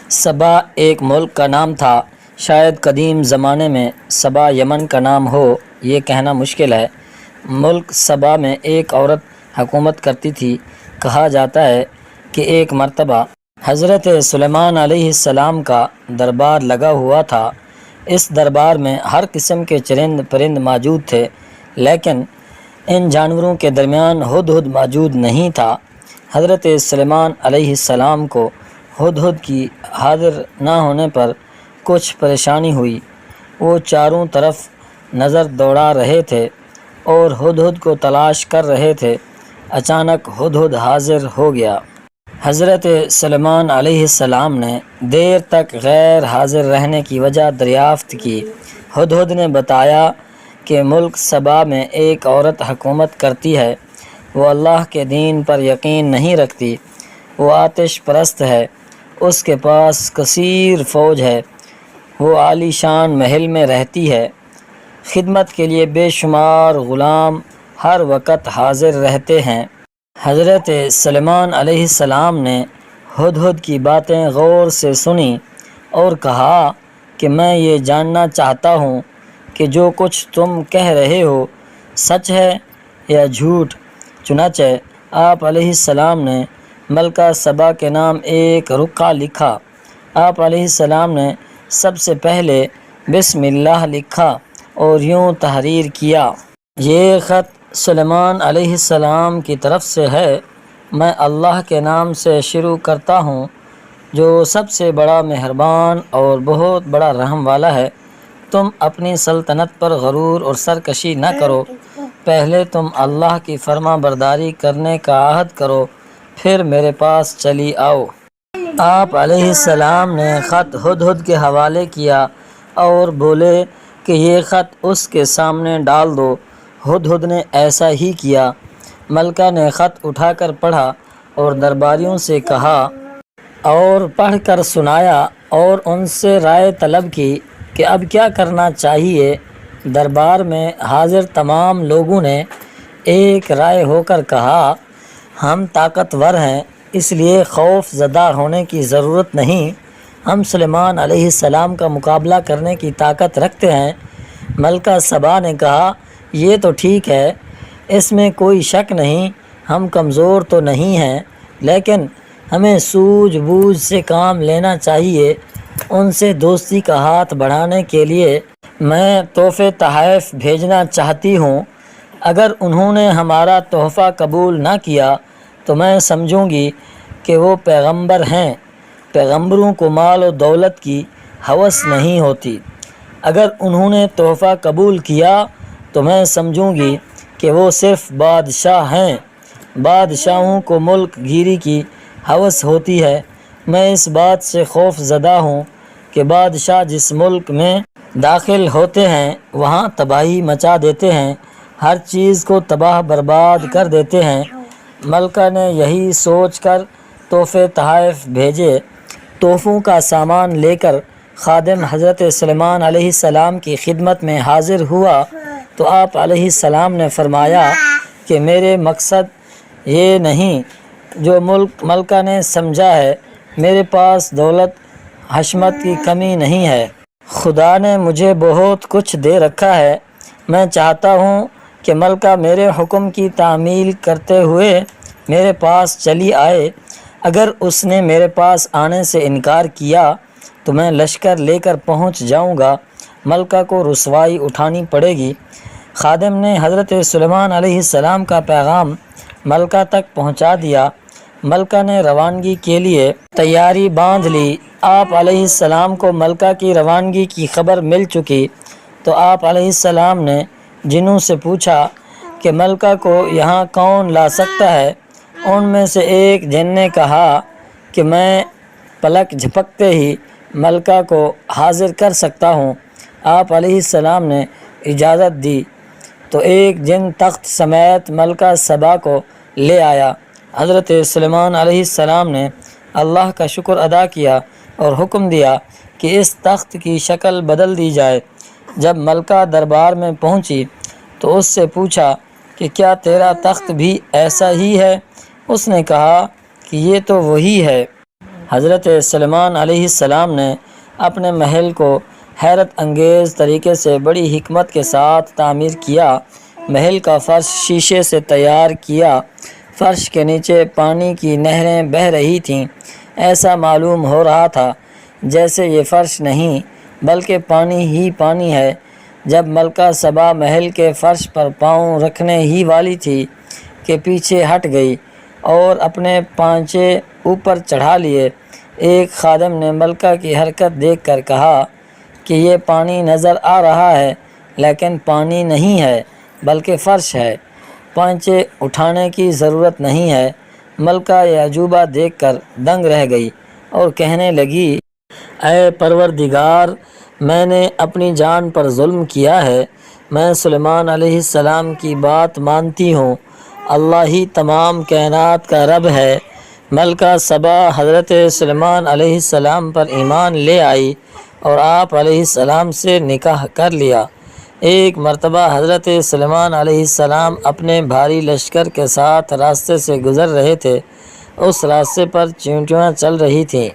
سبا ایک ملک کا نام تھا۔ شاید قدیم زمانے میں سبا یمن کا نام ہو، یہ کہنا مشکل ہے۔ ملک سبا میں ایک عورت حکومت کرتی تھی۔ کہا جاتا ہے کہ ایک مرتبہ حضرت سلیمان علیہ السلام کا دربار لگا ہوا تھا۔ اس دربار میں ہر قسم کے چرند پرند موجود تھے، لیکن ان جانوروں کے درمیان ہدہد موجود نہیں تھا۔ حضرت سلیمان علیہ السلام کو ہدہد کی حاضر نہ ہونے پر کچھ پریشانی ہوئی۔ وہ چاروں طرف نظر دوڑا رہے تھے اور ہدہد کو تلاش کر رہے تھے۔ اچانک ہدہد حاضر ہو گیا۔ حضرت سلیمان علیہ السلام نے دیر تک غیر حاضر رہنے کی وجہ دریافت کی۔ ہدہد نے بتایا کہ ملک سبا میں ایک عورت حکومت کرتی ہے۔ وہ اللہ کے دین پر یقین نہیں رکھتی۔ وہ آتش پرست ہے۔ اس کے پاس کثیر فوج ہے۔ وہ عالی شان محل میں رہتی ہے۔ خدمت کے لیے بے شمار غلام ہر وقت حاضر رہتے ہیں۔ حضرت سلیمان علیہ السلام نے ہدہد کی باتیں غور سے سنی اور کہا کہ میں یہ جاننا چاہتا ہوں کہ جو کچھ تم کہہ رہے ہو سچ ہے یا جھوٹ۔ چنانچہ آپ علیہ السلام نے ملکہ سبا کے نام ایک رقعہ لکھا۔ آپ علیہ السلام نے سب سے پہلے بسم اللہ لکھا اور یوں تحریر کیا: یہ خط سلیمان علیہ السلام کی طرف سے ہے۔ میں اللہ کے نام سے شروع کرتا ہوں جو سب سے بڑا مہربان اور بہت بڑا رحم والا ہے۔ تم اپنی سلطنت پر غرور اور سرکشی نہ کرو۔ پہلے تم اللہ کی فرما برداری کرنے کا عہد کرو، پھر میرے پاس چلی آؤ۔ آپ علیہ السلام نے خط ہدہد کے حوالے کیا اور بولے کہ یہ خط اس کے سامنے ڈال دو۔ ہدہد نے ایسا ہی کیا۔ ملکہ نے خط اٹھا کر پڑھا اور درباریوں سے کہا اور پڑھ کر سنایا اور ان سے رائے طلب کی کہ اب کیا کرنا چاہیے۔ دربار میں حاضر تمام لوگوں نے ایک رائے ہو کر کہا، ہم طاقتور ہیں، اس لیے خوف زدہ ہونے کی ضرورت نہیں۔ ہم سلیمان علیہ السلام کا مقابلہ کرنے کی طاقت رکھتے ہیں۔ ملکہ سبا نے کہا، یہ تو ٹھیک ہے، اس میں کوئی شک نہیں، ہم کمزور تو نہیں ہیں، لیکن ہمیں سوجھ بوجھ سے کام لینا چاہیے۔ ان سے دوستی کا ہاتھ بڑھانے کے لیے میں تحفے تحائف بھیجنا چاہتی ہوں۔ اگر انہوں نے ہمارا تحفہ قبول نہ کیا تو میں سمجھوں گی کہ وہ پیغمبر ہیں۔ پیغمبروں کو مال و دولت کی ہوس نہیں ہوتی۔ اگر انہوں نے تحفہ قبول کیا تو میں سمجھوں گی کہ وہ صرف بادشاہ ہیں۔ بادشاہوں کو ملک گیری کی ہوس ہوتی ہے۔ میں اس بات سے خوف زدہ ہوں کہ بادشاہ جس ملک میں داخل ہوتے ہیں وہاں تباہی مچا دیتے ہیں، ہر چیز کو تباہ برباد کر دیتے ہیں۔ ملکہ نے یہی سوچ کر تحفے تحائف بھیجے۔ تحفوں کا سامان لے کر خادم حضرت سلیمان علیہ السلام کی خدمت میں حاضر ہوا تو آپ علیہ السلام نے فرمایا کہ میرے مقصد یہ نہیں جو ملکہ نے سمجھا ہے۔ میرے پاس دولت حشمت کی کمی نہیں ہے۔ خدا نے مجھے بہت کچھ دے رکھا ہے۔ میں چاہتا ہوں کہ ملکہ میرے حکم کی تعمیل کرتے ہوئے میرے پاس چلی آئے۔ اگر اس نے میرے پاس آنے سے انکار کیا تو میں لشکر لے کر پہنچ جاؤں گا۔ ملکہ کو رسوائی اٹھانی پڑے گی۔ خادم نے حضرت سلیمان علیہ السلام کا پیغام ملکہ تک پہنچا دیا۔ ملکہ نے روانگی کے لیے تیاری باندھ لی۔ آپ علیہ السلام کو ملکہ کی روانگی کی خبر مل چکی تو آپ علیہ السلام نے جنوں سے پوچھا کہ ملکہ کو یہاں کون لا سکتا ہے؟ ان میں سے ایک جن نے کہا کہ میں پلک جھپکتے ہی ملکہ کو حاضر کر سکتا ہوں۔ آپ علیہ السلام نے اجازت دی تو ایک جن تخت سمیت ملکہ سبا کو لے آیا۔ حضرت سلیمان علیہ السلام نے اللہ کا شکر ادا کیا اور حکم دیا کہ اس تخت کی شکل بدل دی جائے۔ جب ملکہ دربار میں پہنچی تو اس سے پوچھا کہ کیا تیرا تخت بھی ایسا ہی ہے؟ اس نے کہا کہ یہ تو وہی ہے۔ حضرت سلیمان علیہ السلام نے اپنے محل کو حیرت انگیز طریقے سے بڑی حکمت کے ساتھ تعمیر کیا۔ محل کا فرش شیشے سے تیار کیا۔ فرش کے نیچے پانی کی نہریں بہہ رہی تھیں۔ ایسا معلوم ہو رہا تھا جیسے یہ فرش نہیں بلکہ پانی ہی پانی ہے۔ جب ملکہ سبا محل کے فرش پر پاؤں رکھنے ہی والی تھی کہ پیچھے ہٹ گئی اور اپنے پانچے اوپر چڑھا لیے۔ ایک خادم نے ملکہ کی حرکت دیکھ کر کہا کہ یہ پانی نظر آ رہا ہے لیکن پانی نہیں ہے بلکہ فرش ہے، پانچے اٹھانے کی ضرورت نہیں ہے۔ ملکہ یہ عجوبہ دیکھ کر دنگ رہ گئی اور کہنے لگی، اے پروردگار، میں نے اپنی جان پر ظلم کیا ہے۔ میں سلیمان علیہ السلام کی بات مانتی ہوں، اللہ ہی تمام کائنات کا رب ہے۔ ملکہ سبا حضرت سلیمان علیہ السلام پر ایمان لے آئی اور آپ علیہ السلام سے نکاح کر لیا۔ ایک مرتبہ حضرت سلیمان علیہ السلام اپنے بھاری لشکر کے ساتھ راستے سے گزر رہے تھے۔ اس راستے پر چیونٹیاں چل رہی تھیں۔